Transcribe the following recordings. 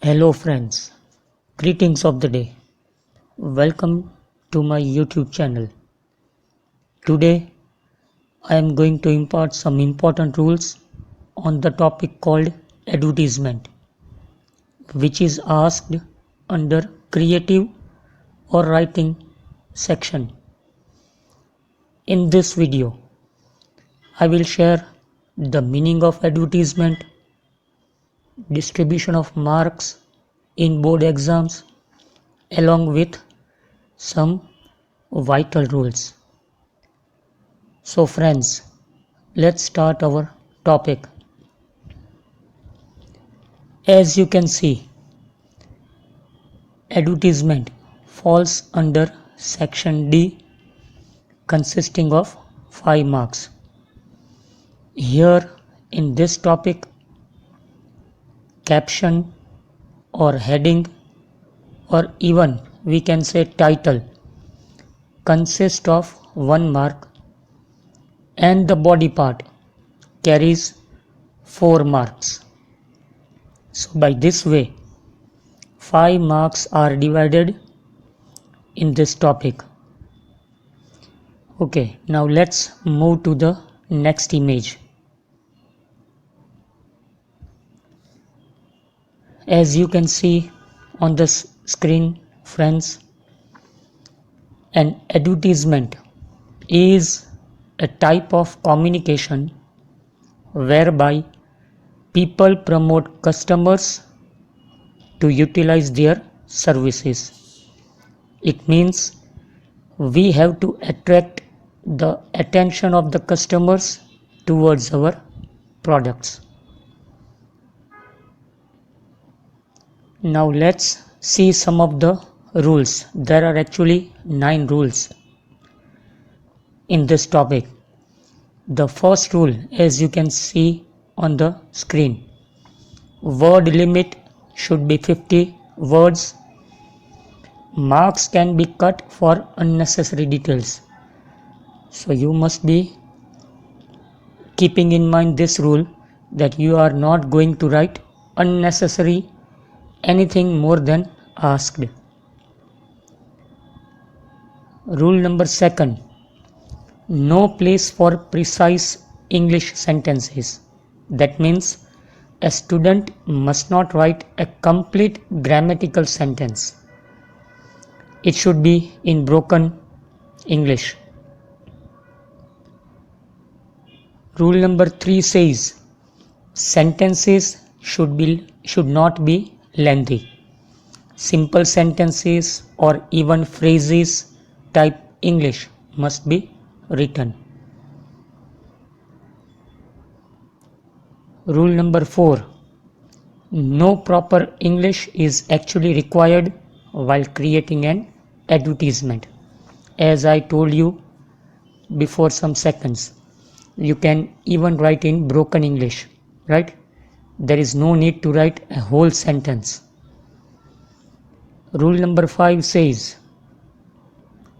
Hello friends, greetings of the day. Welcome to my YouTube channel. Today I am going to impart some important rules on the topic called advertisement, which is asked under creative or writing section. In this video, I will share the meaning of advertisement, distribution of marks in board exams, along with some vital rules. So friends, let's start our topic. As you can see, advertisement falls under section D, consisting of 5 marks. Here in this topic, caption or heading or even we can say title consists of 1 mark and the body part carries 4 marks. So by this way, 5 marks are divided in this topic. Okay, now let's move to the next image. As you can see on the screen, friends, an advertisement is a type of communication whereby people promote customers to utilize their services. It means we have to attract the attention of the customers towards our products. Now let's see some of the rules. There are actually 9 rules in this topic. The first rule, as you can see on the screen, word limit should be 50 words. Marks can be cut for unnecessary details. So you must be keeping in mind this rule, that you are not going to write unnecessary anything more than asked. Rule number 2, no place for precise English sentences. That means a student must not write a complete grammatical sentence. It should be in broken English. Rule number 3 says sentences should not be lengthy. Simple sentences or even phrases type English must be written. Rule number 4, no proper English is actually required while creating an advertisement. As I told you before some seconds, you can even write in broken English, right? There is no need to write a whole sentence. Rule number 5 says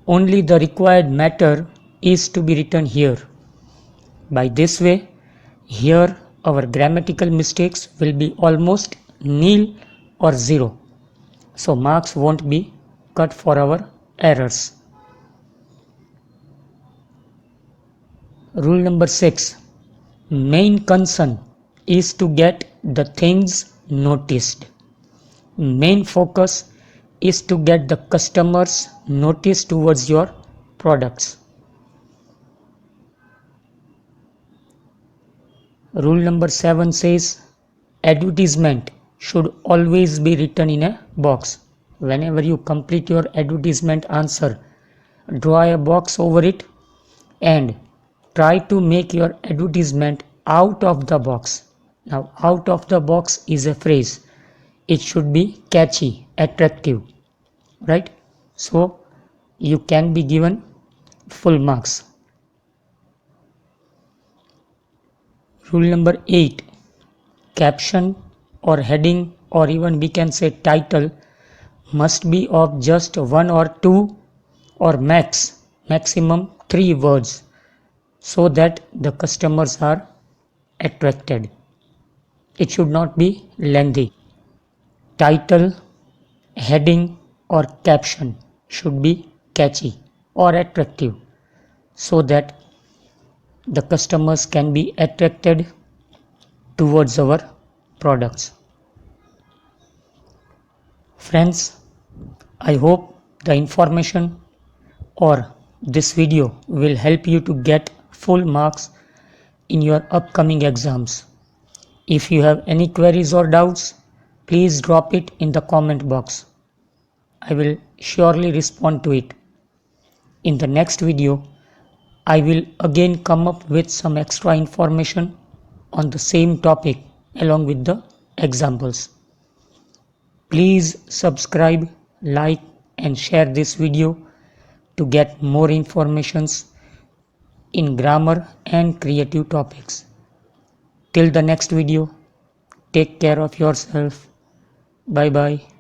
only the required matter is to be written here. By this way, here our grammatical mistakes will be almost nil or 0. So marks won't be cut for our errors. Rule number 6, main concern is to get the things noticed. Main focus is to get the customers notice towards your products. Rule number 7 says advertisement should always be written in a box. Whenever you complete your advertisement answer, draw a box over it and try to make your advertisement out of the box. Now, out of the box is a phrase. It should be catchy, attractive, right? So, you can be given full marks. Rule number 8, caption or heading or even we can say title must be of just 1 or 2 or maximum 3 words, so that the customers are attracted. It should not be lengthy. title, heading or caption should be catchy or attractive so that the customers can be attracted towards our products. Friends, I hope the information or this video will help you to get full marks in your upcoming exams. If you have any queries or doubts, please drop it in the comment box. I will surely respond to it. In the next video, I will again come up with some extra information on the same topic along with the examples. Please subscribe, like and share this video to get more informations in grammar and creative topics. Till the next video, take care of yourself. Bye bye.